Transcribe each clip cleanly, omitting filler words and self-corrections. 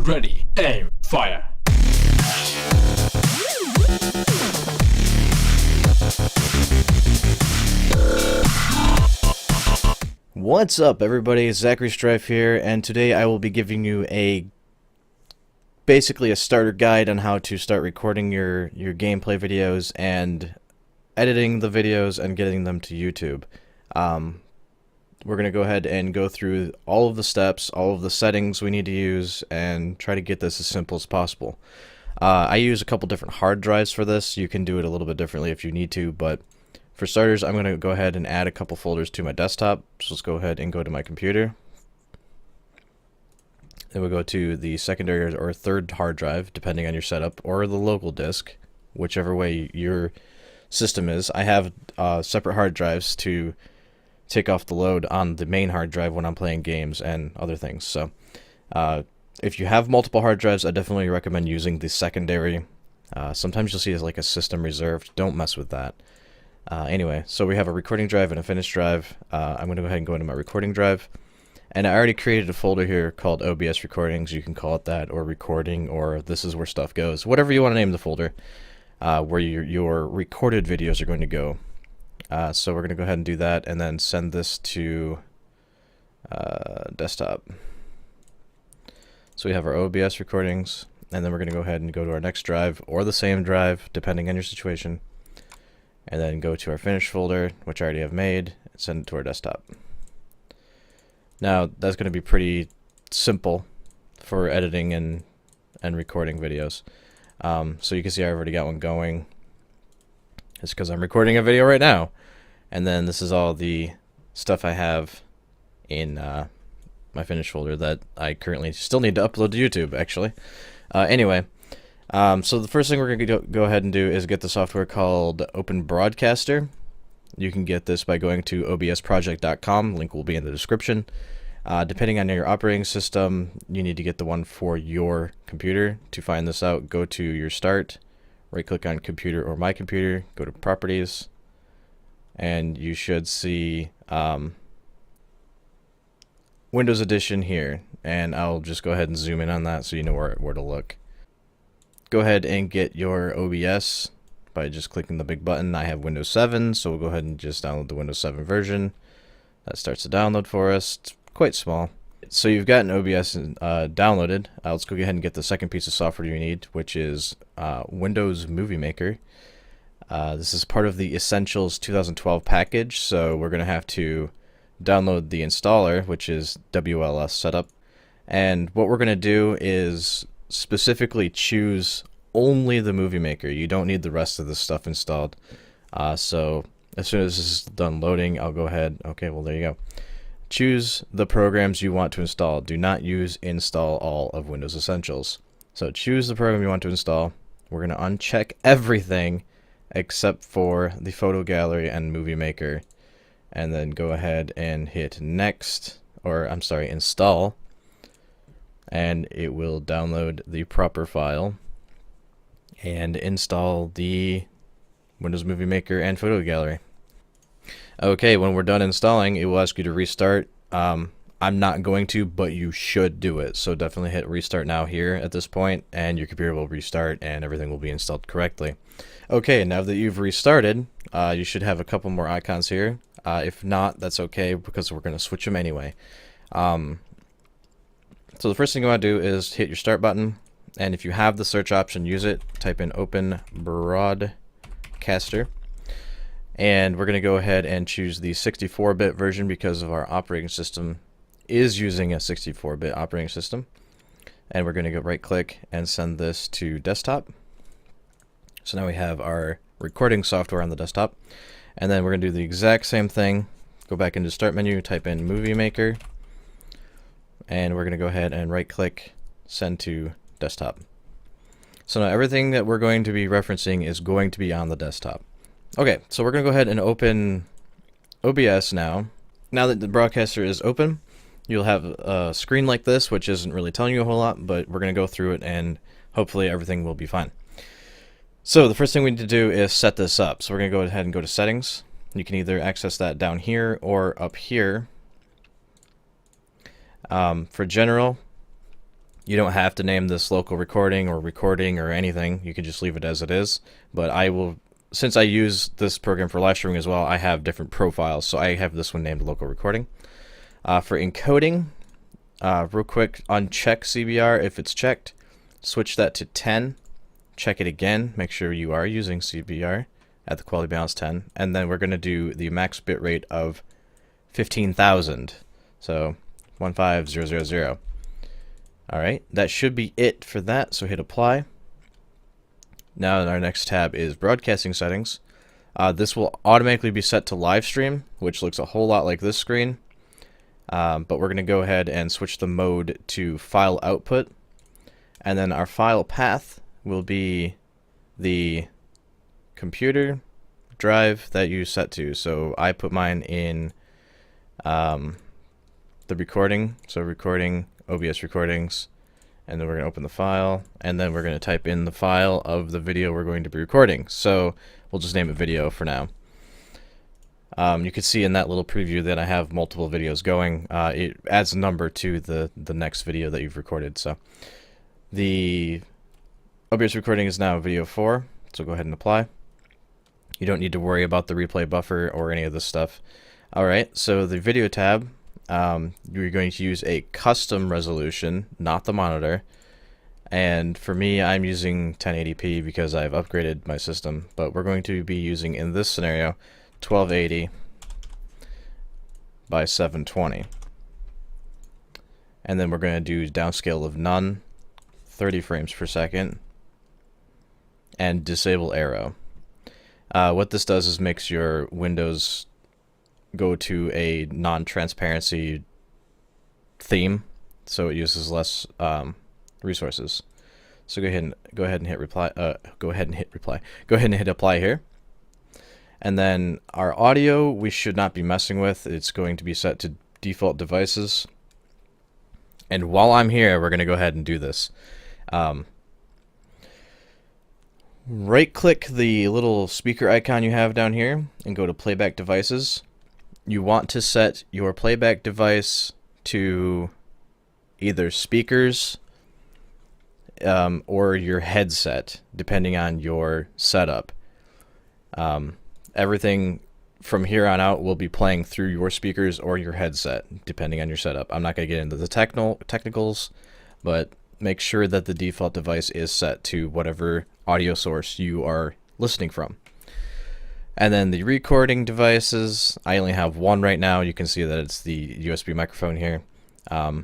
Ready, aim, fire. What's up, everybody? Zachary Strife here, and today I will be giving you basically a starter guide on how to start recording your gameplay videos and editing the videos and getting them to YouTube. We're going to go ahead and go through all of the steps, all of the settings we need to use, and try to get this as simple as possible. I use a couple different hard drives for this. You can do it a little bit differently if you need to, but for starters, I'm going to go ahead and add a couple folders to my desktop. So let's go ahead and go to my computer. Then we'll go to the secondary or third hard drive, depending on your setup, or the local disk, whichever way your system is. I have separate hard drives to take off the load on the main hard drive when I'm playing games and other things. So if you have multiple hard drives, I definitely recommend using the secondary. Sometimes you'll see it as like a system reserved. Don't mess with that. Anyway, so we have a recording drive and a finished drive. I'm going to go ahead and go into my recording drive. And I already created a folder here called OBS recordings. You can call it that, or recording, or this is where stuff goes. Whatever you want to name the folder, where your recorded videos are going to go. So we're going to go ahead and do that, and then send this to desktop. So we have our OBS recordings, and then we're going to go ahead and go to our next drive, or the same drive, depending on your situation. And then go to our finished folder, which I already have made, and send it to our desktop. Now, that's going to be pretty simple for editing and recording videos. So you can see I already got one going. It's because I'm recording a video right now. And then this is all the stuff I have in my finished folder that I currently still need to upload to YouTube, actually. Anyway. So the first thing we're going to go ahead and do is get the software called Open Broadcaster. You can get this by going to obsproject.com. Link will be in the description. Depending on your operating system, you need to get the one for your computer. To find this out, go to your start, right-click on Computer or My Computer, go to Properties, and you should see Windows Edition here. And I'll just go ahead and zoom in on that so you know where to look. Go ahead and get your OBS by just clicking the big button. I have Windows 7, so we'll go ahead and just download the Windows 7 version. That starts to download for us. It's quite small. So you've got an OBS downloaded. Let's go ahead and get the second piece of software you need, which is Windows Movie Maker. This is part of the Essentials 2012 package, so we're going to have to download the installer, which is WLS setup. And what we're going to do is specifically choose only the Movie Maker. You don't need the rest of the stuff installed. So as soon as this is done loading, I'll go ahead. Okay, well, there you go. Choose the programs you want to install. Do not use install all of Windows Essentials. So choose the program you want to install. We're going to uncheck everything except for the photo gallery and Movie Maker, and then go ahead and hit next, or I'm sorry, install. And it will download the proper file and install the Windows Movie Maker and Photo Gallery. Okay, when we're done installing, it will ask you to restart. I'm not going to, but you should do it. So definitely hit restart now here at this point, and your computer will restart and everything will be installed correctly. Okay, now that you've restarted, you should have a couple more icons here. If not, that's okay, because we're going to switch them anyway. So the first thing you want to do is hit your start button, and if you have the search option, use it. Type in Open Broadcaster, and we're going to go ahead and choose the 64-bit version because of our operating system is using a 64-bit operating system. And we're going to go right-click and send this to desktop. So now we have our recording software on the desktop, and then we're going to do the exact same thing. Go back into Start menu, type in Movie Maker. And we're going to go ahead and right-click, send to desktop. So now everything that we're going to be referencing is going to be on the desktop. Okay, so we're going to go ahead and open OBS now. Now that the broadcaster is open, you'll have a screen like this, which isn't really telling you a whole lot, but we're going to go through it and hopefully everything will be fine. So the first thing we need to do is set this up. So we're going to go ahead and go to Settings. You can either access that down here or up here. For general, You don't have to name this local recording or anything. You can just leave it as it is. But I will, since I use this program for live streaming as well, I have different profiles. So I have this one named local recording. For encoding, real quick, uncheck CBR if it's checked. Switch that to 10. Check it again. Make sure you are using CBR at the quality balance 10. And then we're going to do the max bit rate of 15,000. So 15000. Alright, that should be it for that, so hit apply. Now our next tab is broadcasting settings. This will automatically be set to live stream, which looks a whole lot like this screen. But we're going to go ahead and switch the mode to file output. And then our file path will be the computer drive that you set to. So I put mine in the recording, so recording, OBS recordings, and then we're going to open the file, and then we're going to type in the file of the video we're going to be recording. So we'll just name it video for now. You can see in that little preview that I have multiple videos going. It adds a number to the next video that you've recorded. So the OBS recording is now video 4, so go ahead and apply. You don't need to worry about the replay buffer or any of this stuff. Alright, so the video tab, you're going to use a custom resolution, not the monitor. And for me, I'm using 1080p because I've upgraded my system. But we're going to be using, in this scenario, 1280 by 720. And then we're going to do downscale of none, 30 frames per second, and disable arrow. What this does is makes your windows go to a non-transparency theme, so it uses less resources. So go ahead and hit reply. Go ahead and hit apply here. And then our audio we should not be messing with. It's going to be set to default devices. And while I'm here, we're going to go ahead and do this. Right-click the little speaker icon you have down here and go to playback devices. You want to set your playback device to either speakers or your headset, depending on your setup. Everything from here on out will be playing through your speakers or your headset, depending on your setup. I'm not going to get into the technicals, but make sure that the default device is set to whatever audio source you are listening from. And then the recording devices, I only have one right now. You can see that it's the USB microphone here. A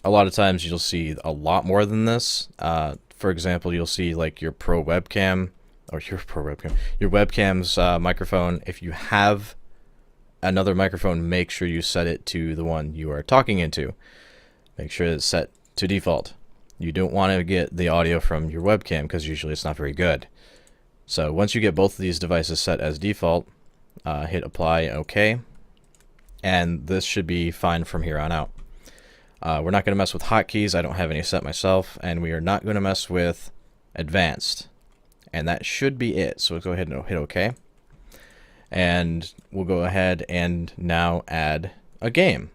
lot of times you'll see a lot more than this. For example, you'll see like your pro webcam, or your webcam's microphone. If you have another microphone, make sure you set it to the one you are talking into. Make sure it's set to default. You don't want to get the audio from your webcam because usually it's not very good. So once you get both of these devices set as default, hit apply, OK, and this should be fine from here on out. We're not going to mess with hotkeys. I don't have any set myself, and we are not going to mess with advanced. And that should be it. So let's go ahead and hit OK. And we'll go ahead and now add a game.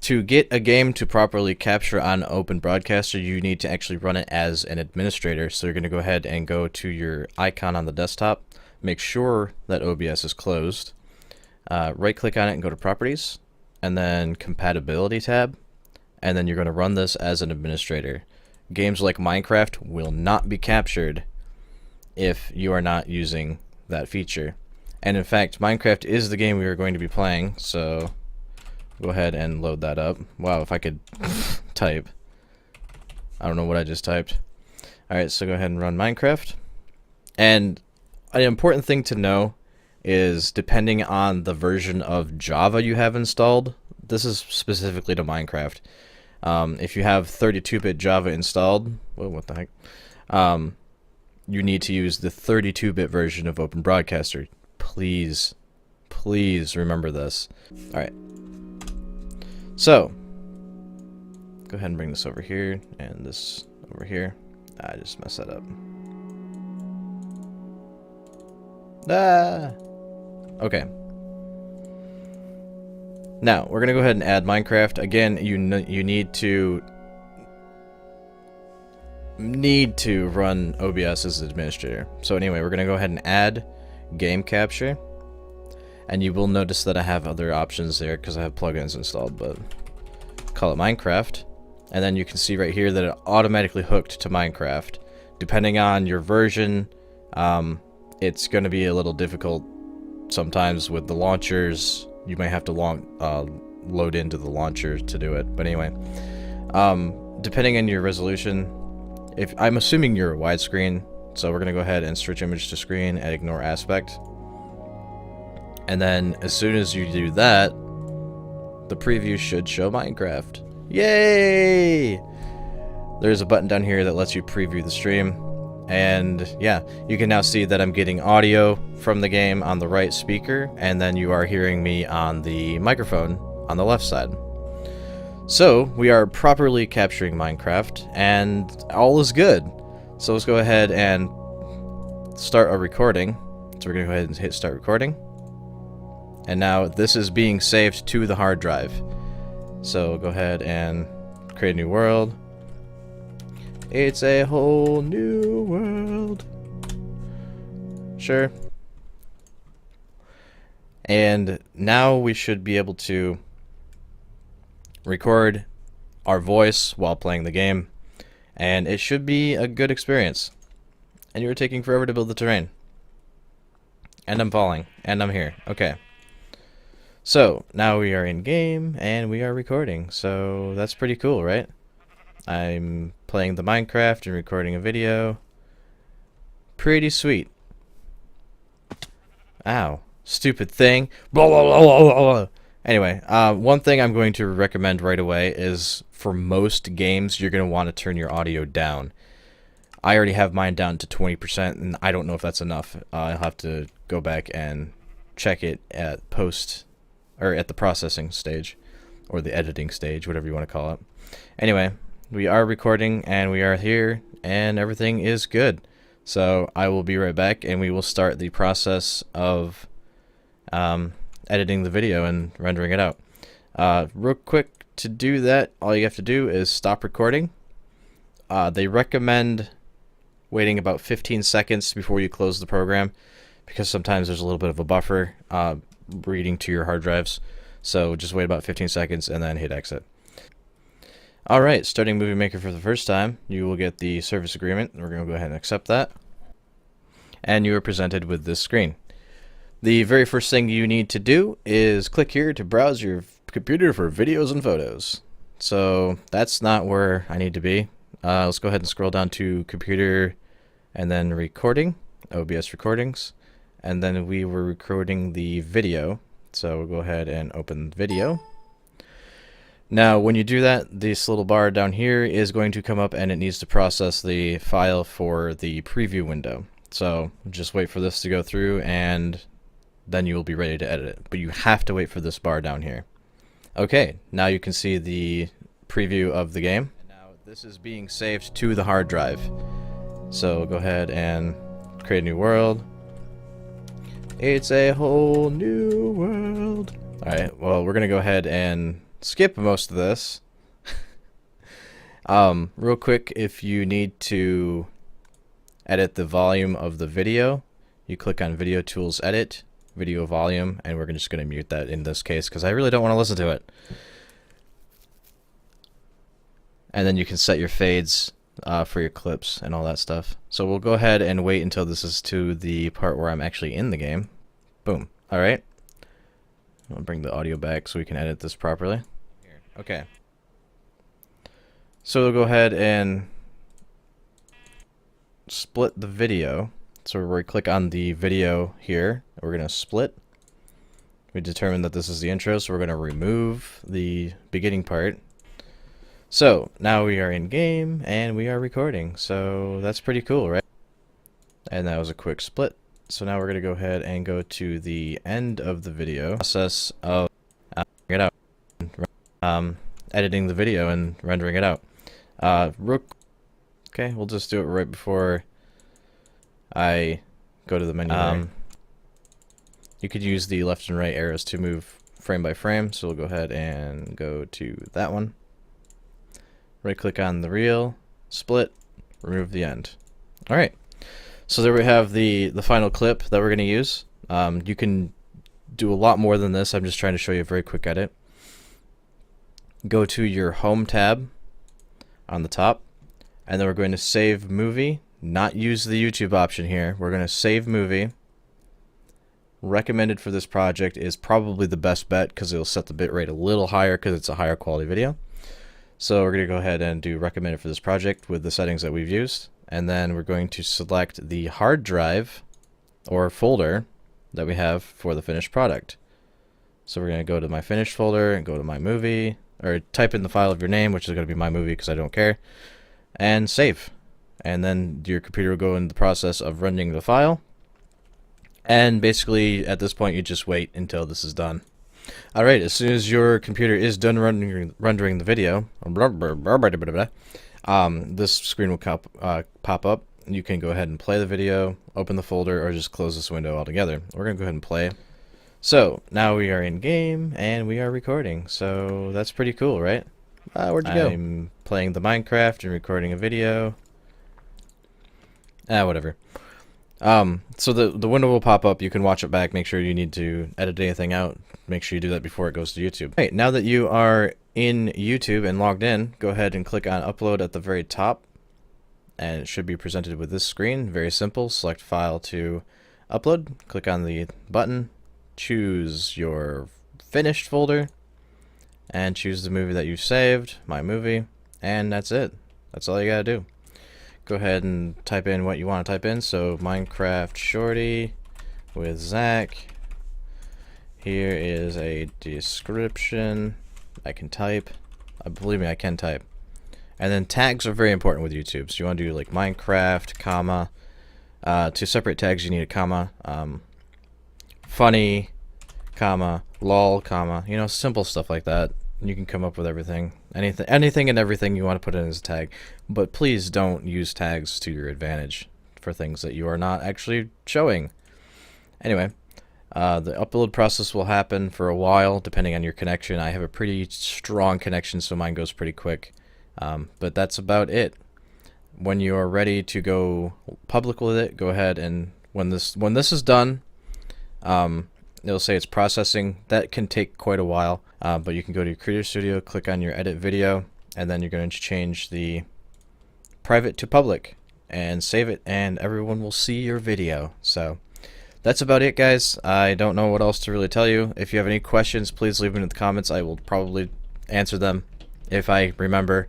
To get a game to properly capture on Open Broadcaster, you need to actually run it as an administrator. So you're going to go ahead and go to your icon on the desktop. Make sure that OBS is closed. Right-click on it and go to Properties. And then Compatibility tab. And then you're going to run this as an administrator. Games like Minecraft will not be captured if you are not using that feature. And in fact, Minecraft is the game we are going to be playing, so go ahead and load that up. Wow, if I could type. I don't know what I just typed. Alright, so go ahead and run Minecraft. And an important thing to know is depending on the version of Java you have installed, this is specifically to Minecraft. If you have 32-bit Java installed, well, what the heck? You need to use the 32-bit version of Open Broadcaster. Please remember this. Alright. So, go ahead and bring this over here, and this over here. I just messed that up. Okay. Now, we're going to go ahead and add Minecraft. Again, you need to need to run OBS as administrator. So anyway, we're going to go ahead and add game capture. And you will notice that I have other options there because I have plugins installed, but call it Minecraft. And then you can see right here that it automatically hooked to Minecraft. Depending on your version, it's going to be a little difficult sometimes with the launchers. You might have to load into the launcher to do it. But anyway, depending on your resolution, if I'm assuming you're a widescreen, so we're going to go ahead and switch image to screen and ignore aspect. And then as soon as you do that, the preview should show Minecraft. Yay! There's a button down here that lets you preview the stream. And yeah, you can now see that I'm getting audio from the game on the right speaker, and then you are hearing me on the microphone on the left side. So we are properly capturing Minecraft, and all is good. So let's go ahead and start a recording. So we're going to go ahead and hit start recording. And now this is being saved to the hard drive. So go ahead and create a new world. It's a whole new world. Sure. And now we should be able to record our voice while playing the game. And it should be a good experience. And you're taking forever to build the terrain. And I'm falling. And I'm here. Okay. So, now we are in game, and we are recording, so that's pretty cool, right? I'm playing the Minecraft and recording a video. Pretty sweet. Ow. Stupid thing. Blah, blah, blah, blah, blah. Anyway, one thing I'm going to recommend right away is, for most games, you're going to want to turn your audio down. I already have mine down to 20%, and I don't know if that's enough. I'll have to go back and check it at at the processing stage, or the editing stage, whatever you want to call it. Anyway, we are recording, and we are here, and everything is good. So I will be right back, and we will start the process of editing the video and rendering it out. Real quick, to do that, all you have to do is stop recording. They recommend waiting about 15 seconds before you close the program, because sometimes there's a little bit of a buffer reading to your hard drives. So just wait about 15 seconds and then hit exit. Alright, starting Movie Maker for the first time, you will get the service agreement. We're going to go ahead and accept that. And you are presented with this screen. The very first thing you need to do is click here to browse your computer for videos and photos. So that's not where I need to be. Let's go ahead and scroll down to computer and then recording, OBS recordings. And then we were recording the video. So we'll go ahead and open video. Now, when you do that, this little bar down here is going to come up, and it needs to process the file for the preview window. So just wait for this to go through, and then you will be ready to edit it. But you have to wait for this bar down here. Okay, now you can see the preview of the game. And now this is being saved to the hard drive. So go ahead and create a new world. It's a whole new world. Alright, well, we're going to go ahead and skip most of this. Real quick, if you need to edit the volume of the video, you click on Video Tools, Edit, Video Volume, and we're just going to mute that in this case because I really don't want to listen to it. And then you can set your fades for your clips and all that stuff. So we'll go ahead and wait until this is to the part where I'm actually in the game. Boom. Alright. I'll bring the audio back so we can edit this properly. Okay. So we'll go ahead and split the video. So we click on the video here. We're going to split. We determined that this is the intro, so we're going to remove the beginning part. So now we are in game and we are recording. So that's pretty cool, right? And that was a quick split. So now we're going to go ahead and go to the end of the video process of editing the video and rendering it out. Okay, we'll just do it right before I go to the menu. You could use the left and right arrows to move frame by frame. So we'll go ahead and go to that one. Right click on the reel, split, remove the end. All right. So there we have the final clip that we're going to use. You can do a lot more than this. I'm just trying to show you a very quick edit. Go to your home tab on the top, and then we're going to save movie, not use the YouTube option here. We're going to save movie. Recommended for this project is probably the best bet because it'll set the bitrate a little higher because it's a higher quality video. So we're going to go ahead and do recommended for this project with the settings that we've used. And then we're going to select the hard drive or folder that we have for the finished product. So we're going to go to my finished folder and go to my movie, or type in the file of your name, which is going to be my movie because I don't care, and save. And then your computer will go in the process of rendering the file. And basically at this point you just wait until this is done. Alright, as soon as your computer is done rendering the video, this screen will pop up. You can go ahead and play the video, open the folder, or just close this window altogether. We're going to go ahead and play. So now we are in game and we are recording. So that's pretty cool, right? Where'd you go? I'm playing the Minecraft and recording a video. Whatever. So the window will pop up. You can watch it back. Make sure you need to edit anything out. Make sure you do that before it goes to YouTube. Hey, now that you are in YouTube and logged in, go ahead and click on upload at the very top. And it should be presented with this screen. Very simple. Select file to upload. Click on the button. Choose your finished folder. And choose the movie that you saved. My movie. And that's it. That's all you gotta do. Go ahead and type in what you want to type in. So Minecraft Shorty with Zach. Here is a description. I can type. Believe me, I can type. And then tags are very important with YouTube. So you want to do like Minecraft, comma. To separate tags, you need a comma. Funny, comma, lol, comma. You know, simple stuff like that. You can come up with everything. Anything and everything you want to put in as a tag. But please don't use tags to your advantage for things that you are not actually showing. Anyway, the upload process will happen for a while depending on your connection. I have a pretty strong connection, so mine goes pretty quick. But that's about it. When you are ready to go public with it, go ahead and when this is done, it'll say it's processing. That can take quite a while, but you can go to your Creator Studio, click on your edit video, and then you're going to change the private to public and save it, and everyone will see your video. So that's about it, guys. I don't know what else to really tell you. If you have any questions, please leave them in the comments. I will probably answer them if I remember.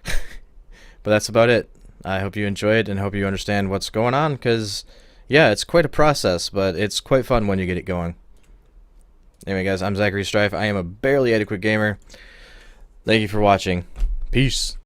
But that's about it. I hope you enjoyed and hope you understand what's going on, because yeah, it's quite a process, but it's quite fun when you get it going. Anyway, guys, I'm Zachary Strife. I am a barely adequate gamer. Thank you for watching. Peace.